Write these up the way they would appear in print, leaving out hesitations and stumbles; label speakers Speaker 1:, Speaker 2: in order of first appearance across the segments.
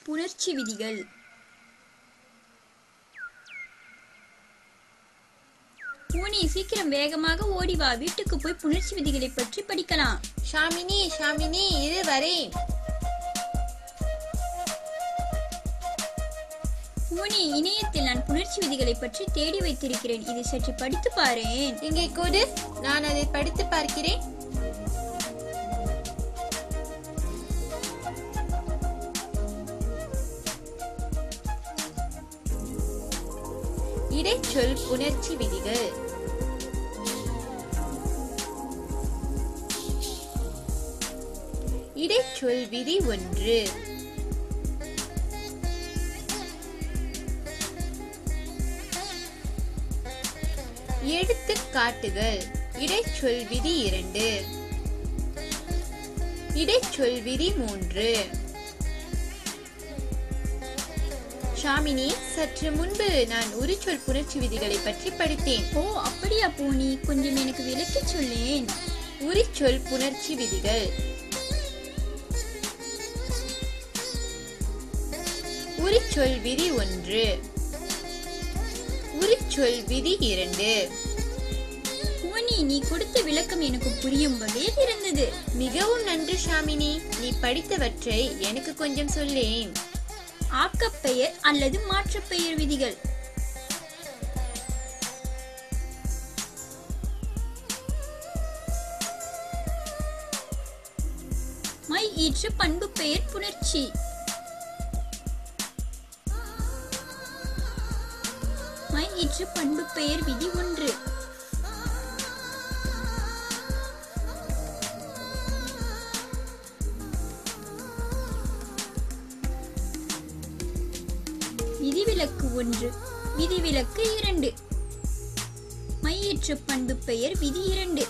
Speaker 1: புணர்ச்சி விதிகள். பூனி, சீக்கிரம் வேகமாக ஓடி வா, வீட்டுக்கு போய் புணர்ச்சி விதிகளை பற்றி படிக்கலாம்.
Speaker 2: ஷாமினி இரு வரேன்.
Speaker 1: பூனி, இணையத்தில் நான் புணர்ச்சி விதிகளை பற்றி தேடி வைத்திருக்கிறேன், இதை சற்று படித்து பாரேன்.
Speaker 2: இங்கே கொடு, நான் அதை படித்து பார்க்கிறேன். இடைச்சொல் புணர்ச்சி விதிகள். இடைச்சொல் விதி 1. எடுத்துக்காட்டுகள். இடைச்சொல் விதி 2. இடைச்சொல் விதி 3. ஷாமினி, சற்று முன்பு நான் உரிச்சொல் புணர்ச்சி விதிகளை பற்றி படித்தேன்.
Speaker 1: ஓ அப்படியா பூனி, கொஞ்சம் எனக்கு விளக்கி சொல்லேன்.
Speaker 2: உரிச்சொல் புணர்ச்சி விதிகள். உரிச்சொல் விதி 1. உரிச்சொல் விதி 2.
Speaker 1: பூனி, நீ கொடுத்த விளக்கம் எனக்கு புரியும் வகையில் இருந்தது.
Speaker 2: மிகவும் நன்றி ஷாமினி, நீ படித்தவற்றை எனக்கு கொஞ்சம் சொல்லேன்.
Speaker 1: ஆக்கப்பெயர் அல்லது மாற்றுப்பெயர் விதிகள். மை ஈற்று பண்பு பெயர் புணர்ச்சி. மை ஈற்று பண்பு பெயர் விதி 1. விதிவிலக்கு 1, விதிவிலக்கு 2. மையற்று பண்பு பெயர் விதி 2.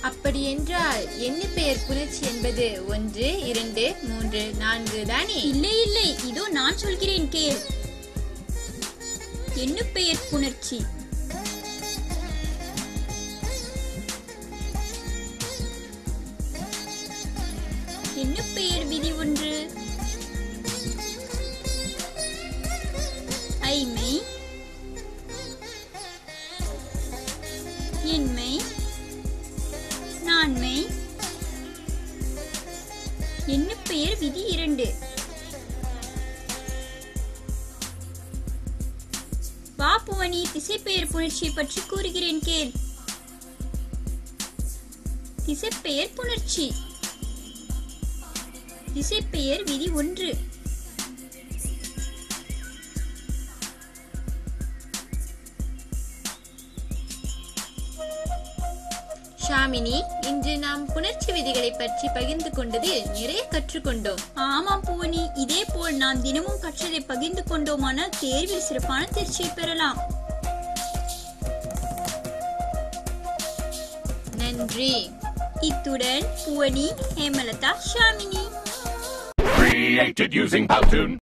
Speaker 2: அப்படி என்றால் எண்ணு பெயர் புணர்ச்சி என்பது 1, 2, 3, 4 தானே?
Speaker 1: இல்லை, இதோ நான் சொல்கிறேன் கேள். எண்ணு பெயர் புணர்ச்சி. எண்ணு பெயர் விதி 1. ஐமை, எண்மை, நான்மை. எண்ணு பெயர் விதி 2. பாப்புவனி, திசைப்பெயர் புணர்ச்சியை பற்றி கூறுகிறேன் கேள். திசைப்பெயர் புணர்ச்சி. திசைப்பெயர் விதி 1.
Speaker 2: ஷாமினி, இன்று நாம் புணர்ச்சி விதிகளை பற்றி பகிர்ந்து கொண்டதில் நிறைய கற்றுக்கொண்டோம்.
Speaker 1: ஆமாம் பூவனி, இதே போல் நாம் தினமும் கற்றதை பகிர்ந்து கொண்டோமானால் தேர்வில் சிறப்பான தேர்ச்சியை பெறலாம்.
Speaker 2: நன்றி.
Speaker 1: இத்துடன் பூவனி, Hemalatha, Shamini.
Speaker 3: Created using Powtoon.